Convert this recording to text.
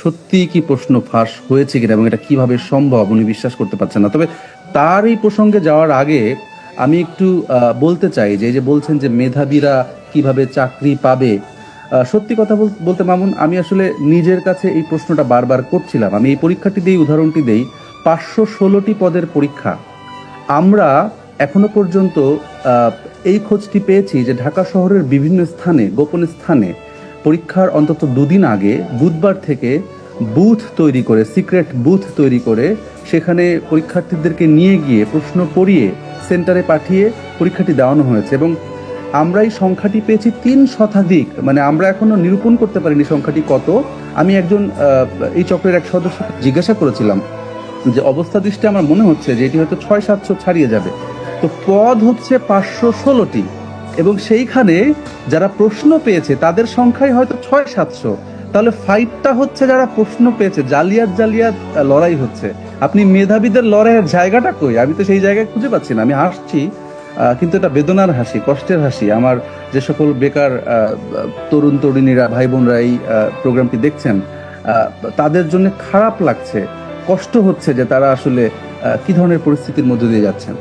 সত্যি কি প্রশ্ন ফাঁস হয়েছে কিনা এবং এটা কিভাবে সম্ভব উনি বিশ্বাস করতে পারছেন না। তবে তার এই প্রসঙ্গে যাওয়ার আগে আমি একটু বলতে চাই যে এই যে বলছেন যে মেধাবীরা কিভাবে চাকরি পাবে। সত্যি কথা বলতে মামুন, আমি আসলে নিজের কাছে এই প্রশ্নটা বারবার করছিলাম। আমি এই পরীক্ষাটি দিই, উদাহরণটি দেই। 516টি পদের পরীক্ষা। আমরা এখনো পর্যন্ত আহ, এই খোঁজটি পেয়েছি যে ঢাকা শহরের বিভিন্ন স্থানে, গোপন স্থানে পরীক্ষার অন্তত দুদিন আগে বুধবার থেকে বুথ তৈরি করে, সিক্রেট বুথ তৈরি করে সেখানে পরীক্ষার্থীদেরকে নিয়ে গিয়ে প্রশ্ন পড়িয়ে সেন্টারে পাঠিয়ে পরীক্ষাটি দেওয়ানো হয়েছে। এবং আমরা এই সংখ্যাটি পেয়েছি 3 শতাধিক। মানে আমরা এখনো নিরূপণ করতে পারিনি সংখ্যাটি কত। আমি একজন এই চক্রের এক সদস্যকে জিজ্ঞাসা করেছিলাম যে অবস্থা দৃষ্টি আমার মনে হচ্ছে যে এটি হয়তো 600-700 ছাড়িয়ে যাবে। তো পদ হচ্ছে 516টি, এবং সেইখানে যারা প্রশ্ন পেয়েছে তাদের সংখ্যাই হয়তো 600-700। তাহলে ফাইটটা হচ্ছে যারা প্রশ্ন পেয়েছে, জালিয়াত জালিয়াত লড়াই হচ্ছে। আপনি মেধাবীদের লড়াইয়ের জায়গাটা কই? আমি তো সেই জায়গায় খুঁজে পাচ্ছি না। আমি হাসছি, কিন্তু এটা বেদনার হাসি, কষ্টের হাসি। আমার যে সকল বেকার তরুণ তরুণীরা, ভাই বোনরা এই প্রোগ্রামটি দেখছেন, তাদের জন্য খারাপ লাগছে, কষ্ট হচ্ছে যে তারা আসলে কি ধরনের পরিস্থিতির মধ্যে দিয়ে যাচ্ছেন।